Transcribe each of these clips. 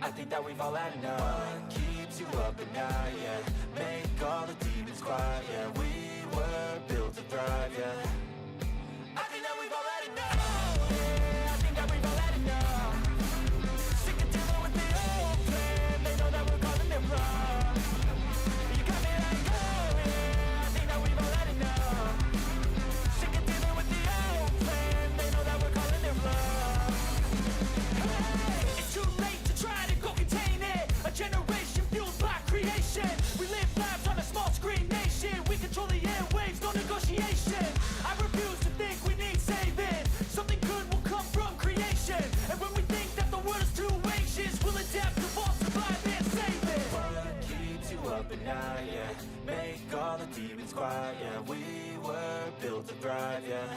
I think that we've all had enough. What keeps you up at night, yeah? Make all the demons quiet, yeah. We were built to thrive, yeah. I think that we've all had enough. Yeah, I think that we've all had enough. Sick of dealing with the old plan. They know that we're calling it wrong. You got me like, oh yeah, I think that we've all had enough. Sick of dealing with the old plan. They know that we're calling it wrong. Hey, it's too late to try to go contain it. A generation fueled by creation. We live lives on a small screen nation. We control the airwaves, no negotiation. I refuse to think we need saving. Something good will come from creation. And when we think that the world is too anxious, we'll adapt, evolve, survive and save it. What keeps you up at night, yeah? Make all the demons quiet, yeah. We were built to thrive, yeah.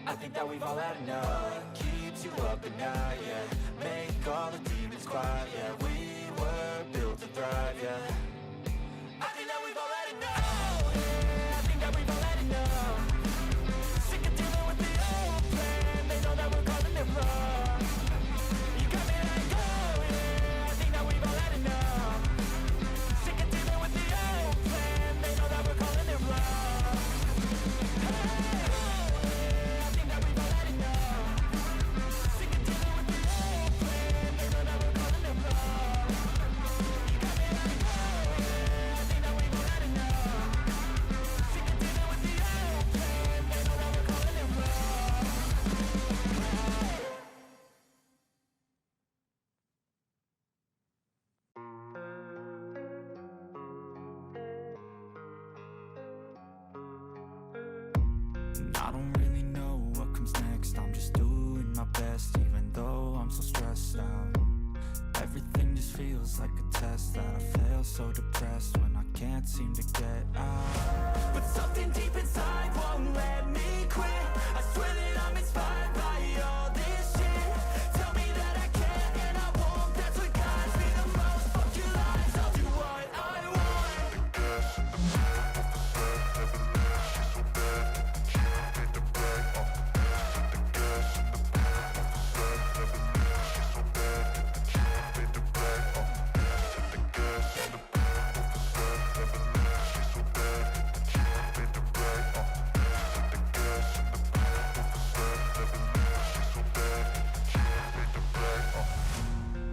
I think that we've all had enough. What keeps you up at night, yeah? Make all the demons quiet, yeah. We were built to thrive, yeah. I think that we've all had enough. Yeah, I think that we've all had enough. Sick of dealing with the old plan. They know that we're calling it wrong. You got me like, oh yeah, I think that we've all had enough. Sick of dealing with the old plan. They know that we're calling it wrong. Hey, oh yeah, I think that we've all had enough. Sick of dealing with the old plan. They know that we're calling it wrong. You got me like, oh yeah, I think that we've all had enough. Sick of dealing with the old plan. They know that we're calling it wrong. And I don't really know what comes next. I'm just doing my best, even though I'm so stressed out. Everything just feels like a test that I fail, so depressed when I can't seem to get out. But something deep inside won't let me quit. I swear that I'm inspired by all this shit. Tell me that I can and I won't. That's what guides me the most. Fuck your lies, I'll do what I want.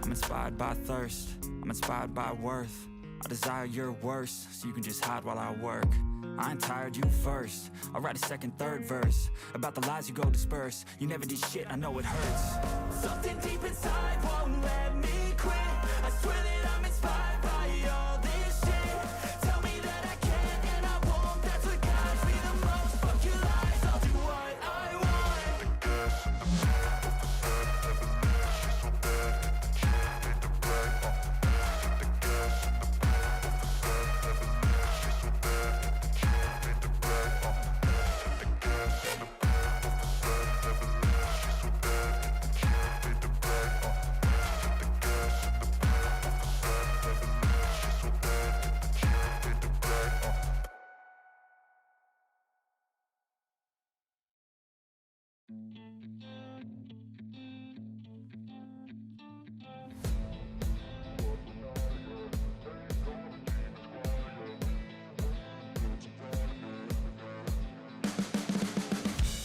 I'm inspired by thirst, I'm inspired by worth. I desire your worst, so you can just hide while I work. I ain't tired, you first. I'll write a second, third verse about the lies you go disperse. You never did shit, I know it hurts. Something deep inside won't let me quit. I swear that I'm inspired by all this shit. Tell me that I can and I won't. That's what guides me the most. Fuck your lies, I'll do what I want.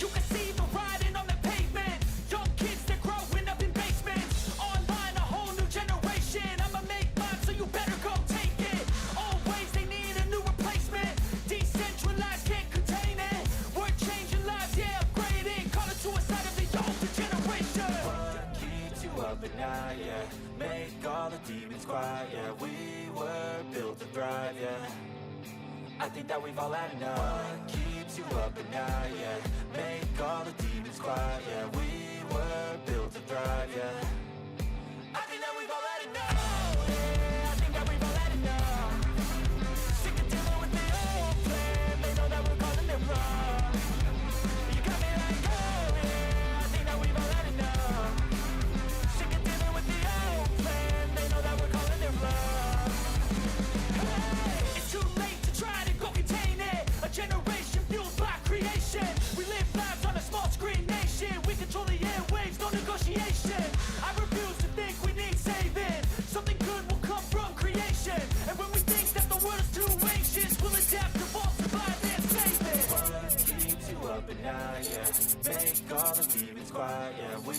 You can see the writing on the pavement. Young kids, they're growing up in basements. Online, a whole new generation. I'ma make mine, so you better go take it. Always, they need a new replacement. Decentralized, can't contain it. We're changing lives, yeah, upgrading. Call it suicide of the older generation. What keeps you up at night, yeah? Make all the demons quiet, yeah. We were built to thrive, yeah. I think that we've all had enough. What keeps you up at night, yeah? Make all the demons quiet, yeah. We were built to thrive, yeah. I think that we've all had enough. Yeah, I think that we've all had enough. Sick of dealing with the old plan. They know that we're calling it wrong. You got me like, oh yeah, I think that we've all had enough. Sick of dealing with the old plan. They know that we're calling it wrong. Hey, it's too late to try to go contain it. A generation fueled by creation. We live lives on a small screen nation. We control the airwaves, no negotiation. I Make all the demons quiet, yeah. We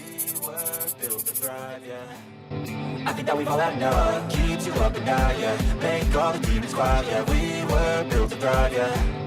were built to thrive, yeah. I think that we've all had enough. Keeps you up at night, yeah. Make all the demons quiet, yeah. We were built to thrive, yeah.